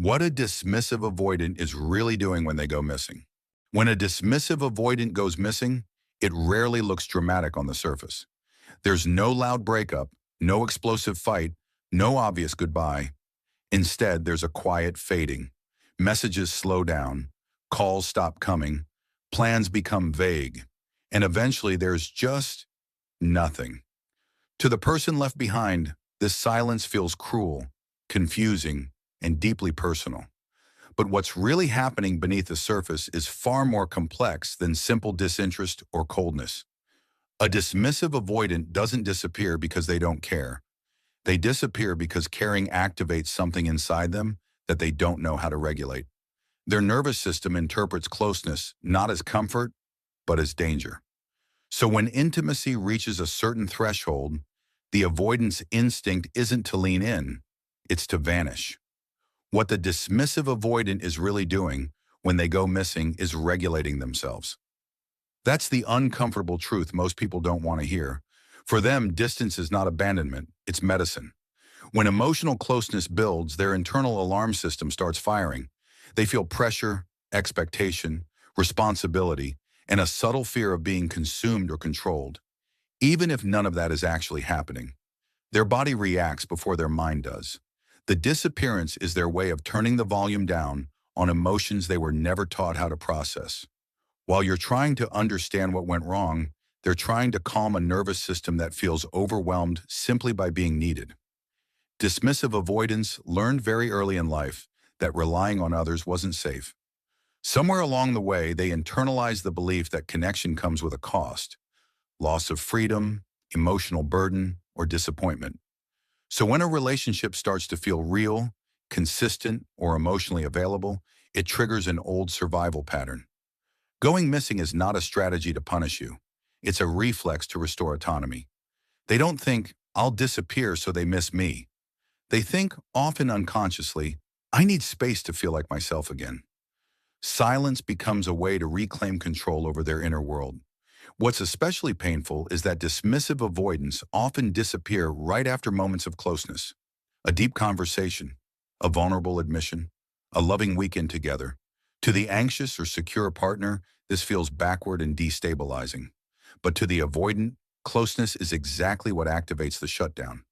What a dismissive avoidant is really doing when they go missing. When a dismissive avoidant goes missing, it rarely looks dramatic on the surface. There's no loud breakup, no explosive fight, no obvious goodbye. Instead, there's a quiet fading. Messages slow down, calls stop coming, plans become vague, and eventually there's just nothing. To the person left behind, this silence feels cruel, confusing, and deeply personal. But what's really happening beneath the surface is far more complex than simple disinterest or coldness. A dismissive avoidant doesn't disappear because they don't care. They disappear because caring activates something inside them that they don't know how to regulate. Their nervous system interprets closeness not as comfort, but as danger. So when intimacy reaches a certain threshold, the avoidance instinct isn't to lean in, it's to vanish. What the dismissive avoidant is really doing when they go missing is regulating themselves. That's the uncomfortable truth most people don't want to hear. For them, distance is not abandonment, it's medicine. When emotional closeness builds, their internal alarm system starts firing. They feel pressure, expectation, responsibility, and a subtle fear of being consumed or controlled. Even if none of that is actually happening, their body reacts before their mind does. The disappearance is their way of turning the volume down on emotions they were never taught how to process. While you're trying to understand what went wrong, they're trying to calm a nervous system that feels overwhelmed simply by being needed. Dismissive avoidance learned very early in life that relying on others wasn't safe. Somewhere along the way, they internalized the belief that connection comes with a cost: loss of freedom, emotional burden, or disappointment. So when a relationship starts to feel real, consistent, or emotionally available, it triggers an old survival pattern. Going missing is not a strategy to punish you. It's a reflex to restore autonomy. They don't think, I'll disappear so they miss me. They think, often unconsciously, I need space to feel like myself again. Silence becomes a way to reclaim control over their inner world. What's especially painful is that dismissive avoidants often disappear right after moments of closeness. A deep conversation, a vulnerable admission, a loving weekend together. To the anxious or secure partner, this feels backward and destabilizing. But to the avoidant, closeness is exactly what activates the shutdown.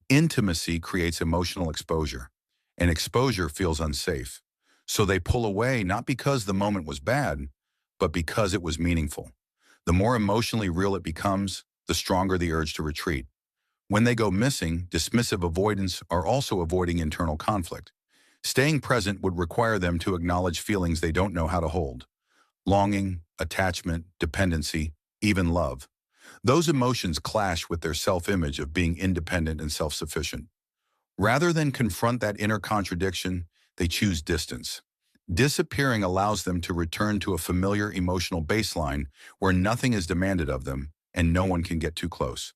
Intimacy creates emotional exposure, and exposure feels unsafe. So they pull away not because the moment was bad, but because it was meaningful. The more emotionally real it becomes, the stronger the urge to retreat. When they go missing, dismissive avoidants are also avoiding internal conflict. Staying present would require them to acknowledge feelings they don't know how to hold: longing, attachment, dependency, even love. Those emotions clash with their self-image of being independent and self-sufficient. Rather than confront that inner contradiction, they choose distance. Disappearing allows them to return to a familiar emotional baseline where nothing is demanded of them and no one can get too close.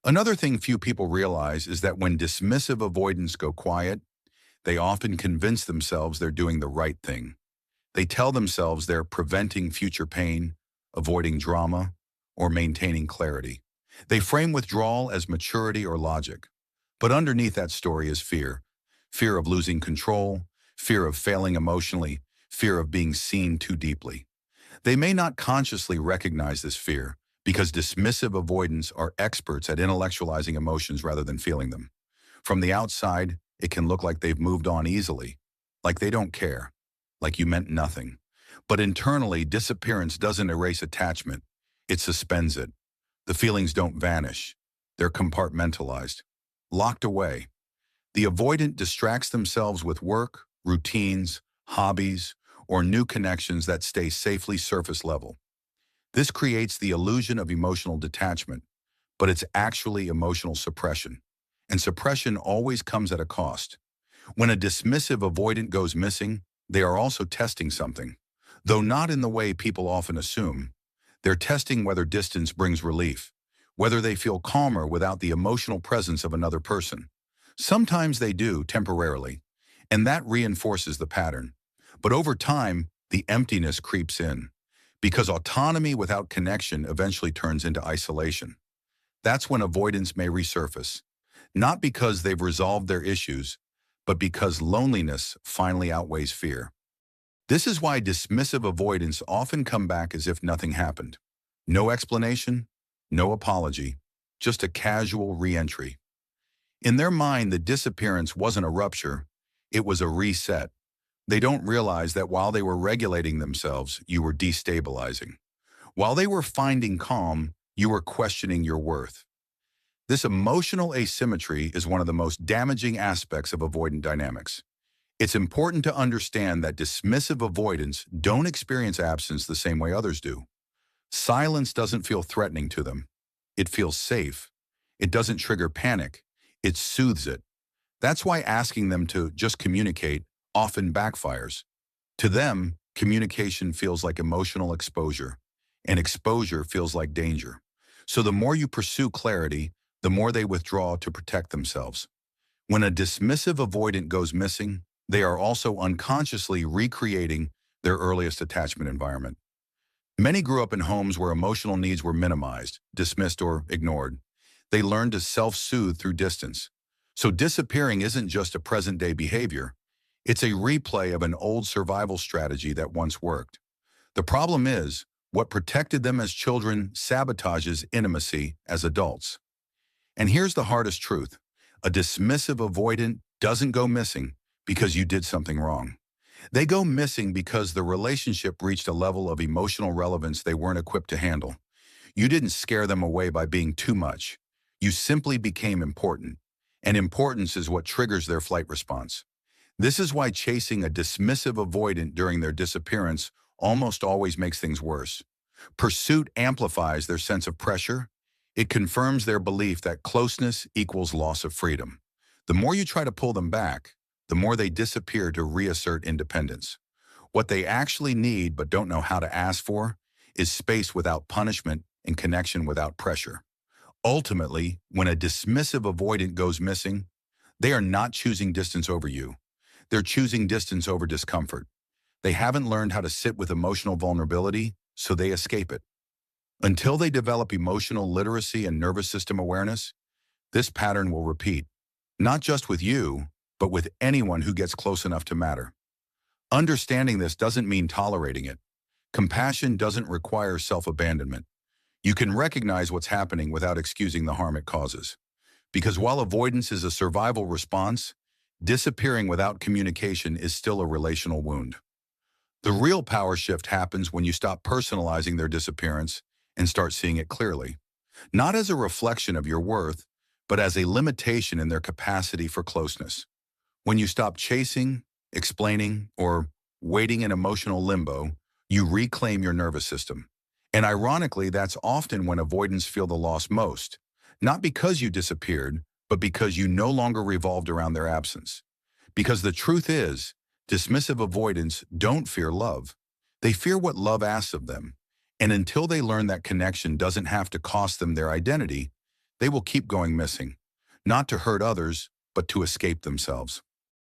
Another thing few people realize is that when dismissive avoidants go quiet, they often convince themselves they're doing the right thing. They tell themselves they're preventing future pain, avoiding drama, or maintaining clarity. They frame withdrawal as maturity or logic. But underneath that story is fear. Fear of losing control, fear of failing emotionally, fear of being seen too deeply. They may not consciously recognize this fear because dismissive avoidants are experts at intellectualizing emotions rather than feeling them. From the outside, it can look like they've moved on easily, like they don't care, like you meant nothing. But internally, disappearance doesn't erase attachment, it suspends it. The feelings don't vanish. They're compartmentalized, locked away. The avoidant distracts themselves with work, routines, hobbies, or new connections that stay safely surface level. This creates the illusion of emotional detachment, but it's actually emotional suppression. And suppression always comes at a cost. When a dismissive avoidant goes missing, they are also testing something. Though not in the way people often assume, they're testing whether distance brings relief, whether they feel calmer without the emotional presence of another person. Sometimes they do, temporarily, and that reinforces the pattern. But over time, the emptiness creeps in, because autonomy without connection eventually turns into isolation. That's when avoidance may resurface, not because they've resolved their issues, but because loneliness finally outweighs fear. This is why dismissive avoidants often come back as if nothing happened. No explanation, no apology, just a casual re-entry. In their mind, the disappearance wasn't a rupture, it was a reset. They don't realize that while they were regulating themselves, you were destabilizing. While they were finding calm, you were questioning your worth. This emotional asymmetry is one of the most damaging aspects of avoidant dynamics. It's important to understand that dismissive avoidants don't experience absence the same way others do. Silence doesn't feel threatening to them. It feels safe. It doesn't trigger panic. It soothes it. That's why asking them to just communicate often backfires. To them, communication feels like emotional exposure, and exposure feels like danger. So the more you pursue clarity, the more they withdraw to protect themselves. When a dismissive avoidant goes missing, they are also unconsciously recreating their earliest attachment environment. Many grew up in homes where emotional needs were minimized, dismissed, or ignored. They learned to self-soothe through distance. So disappearing isn't just a present-day behavior. It's a replay of an old survival strategy that once worked. The problem is, what protected them as children sabotages intimacy as adults. And here's the hardest truth. A dismissive avoidant doesn't go missing because you did something wrong. They go missing because the relationship reached a level of emotional relevance they weren't equipped to handle. You didn't scare them away by being too much. You simply became important. And importance is what triggers their flight response. This is why chasing a dismissive avoidant during their disappearance almost always makes things worse. Pursuit amplifies their sense of pressure. It confirms their belief that closeness equals loss of freedom. The more you try to pull them back, the more they disappear to reassert independence. What they actually need but don't know how to ask for is space without punishment and connection without pressure. Ultimately, when a dismissive avoidant goes missing, they are not choosing distance over you. They're choosing distance over discomfort. They haven't learned how to sit with emotional vulnerability, so they escape it. Until they develop emotional literacy and nervous system awareness, this pattern will repeat, not just with you, but with anyone who gets close enough to matter. Understanding this doesn't mean tolerating it. Compassion doesn't require self-abandonment. You can recognize what's happening without excusing the harm it causes. Because while avoidance is a survival response, disappearing without communication is still a relational wound. The real power shift happens when you stop personalizing their disappearance and start seeing it clearly, not as a reflection of your worth, but as a limitation in their capacity for closeness. When you stop chasing, explaining, or waiting in emotional limbo, you reclaim your nervous system. And ironically, that's often when avoidants feel the loss most, not because you disappeared, but because you no longer revolved around their absence. Because the truth is, dismissive avoidants don't fear love. They fear what love asks of them. And until they learn that connection doesn't have to cost them their identity, they will keep going missing, not to hurt others, but to escape themselves.